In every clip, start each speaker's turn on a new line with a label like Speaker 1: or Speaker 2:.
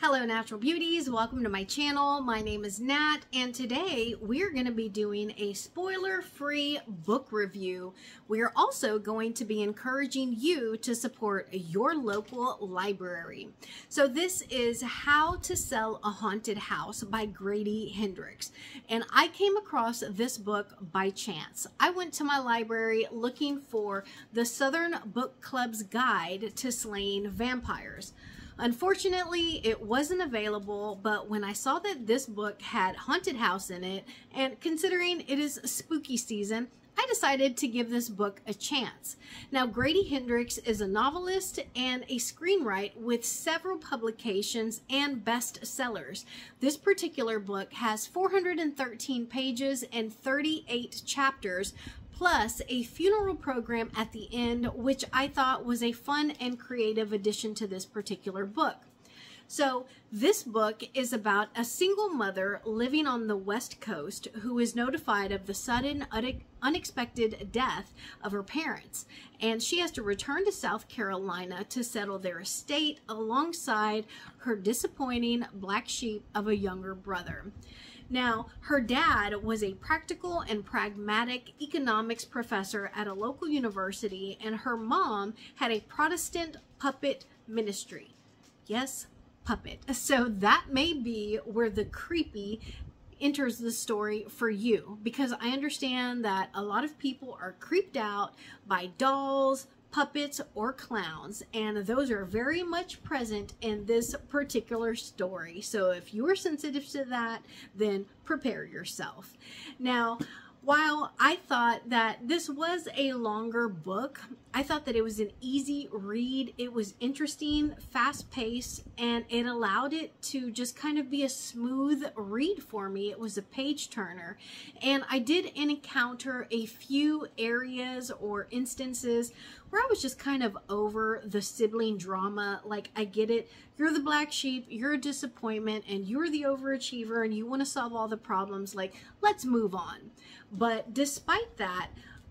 Speaker 1: Hello natural beauties, welcome to my channel. My name is Nat and today we're going to be doing a spoiler-free book review. We are also going to be encouraging you to support your local library. So this is How to Sell a Haunted House by Grady Hendrix, and I came across this book by chance. I went to my library looking for the Southern Book Club's Guide to Slaying Vampires. Unfortunately, it wasn't available, but when I saw that this book had haunted house in it, and considering it is spooky season, I decided to give this book a chance. Now, Grady Hendrix is a novelist and a screenwriter with several publications and bestsellers. This particular book has 413 pages and 38 chapters, plus a funeral program at the end, which I thought was a fun and creative addition to this particular book. So this book is about a single mother living on the West Coast who is notified of the sudden, unexpected death of her parents, and she has to return to South Carolina to settle their estate alongside her disappointing black sheep of a younger brother. Now, her dad was a practical and pragmatic economics professor at a local university, and her mom had a Protestant puppet ministry. Yes, puppet. So that may be where the creepy enters the story for you, because I understand that a lot of people are creeped out by dolls, puppets, or clowns, and those are very much present in this particular story. So if you are sensitive to that, then prepare yourself. Now, while I thought that this was a longer book, I thought that it was an easy read. It was interesting, fast-paced, and it allowed it to just kind of be a smooth read for me. It was a page turner, and I did encounter a few areas or instances where I was just kind of over the sibling drama. Like, I get it. You're the black sheep, you're a disappointment, and you're the overachiever, and you want to solve all the problems. Like, let's move on. But despite that,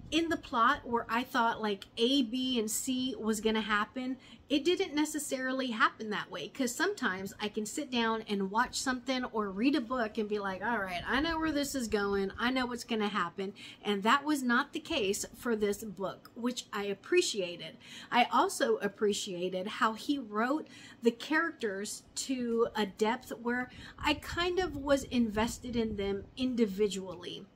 Speaker 1: in the plot where I thought like A, B, and C was going to happen, it didn't necessarily happen that way, because sometimes I can sit down and watch something or read a book and be like, all right, I know where this is going, I know what's going to happen, and that was not the case for this book, which I appreciated. I also appreciated how he wrote the characters to a depth where I kind of was invested in them individually.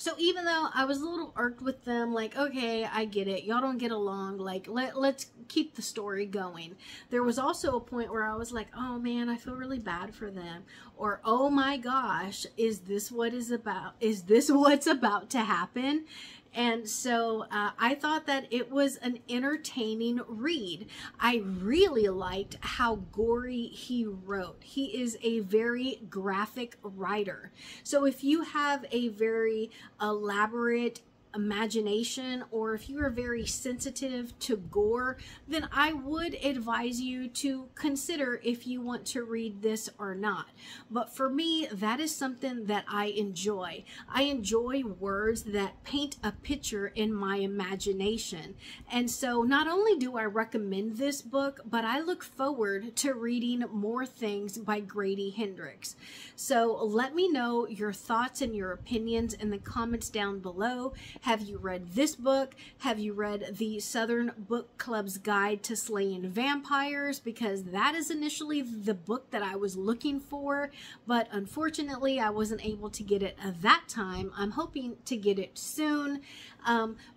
Speaker 1: So even though I was a little irked with them, like, okay, I get it, y'all don't get along, like, let's keep the story going. There was also a point where I was like, oh man, I feel really bad for them. Or, oh my gosh, is this what is about? Is this what's about to happen? And so I thought that it was an entertaining read. I really liked how gory he wrote. He is a very graphic writer. So if you have a very elaborate imagination, or if you are very sensitive to gore, then I would advise you to consider if you want to read this or not. But for me, that is something that I enjoy. I enjoy words that paint a picture in my imagination. And so not only do I recommend this book, but I look forward to reading more things by Grady Hendrix. So let me know your thoughts and your opinions in the comments down below. Have you read this book? Have you read the Southern Book Club's Guide to Slaying Vampires? Because that is initially the book that I was looking for, but unfortunately I wasn't able to get it at that time. I'm hoping to get it soon.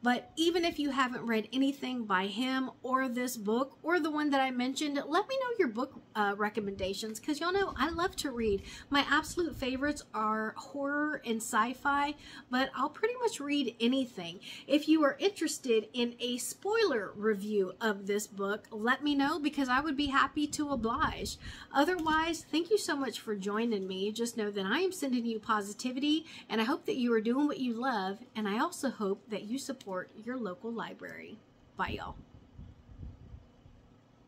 Speaker 1: But even if you haven't read anything by him or this book or the one that I mentioned, let me know your book recommendations, because y'all know I love to read. My absolute favorites are horror and sci-fi, but I'll pretty much read anything. If you are interested in a spoiler review of this book, let me know, because I would be happy to oblige. Otherwise, thank you so much for joining me. Just know that I am sending you positivity, and I hope that you are doing what you love, and I also hope that you support your local library. Bye, y'all.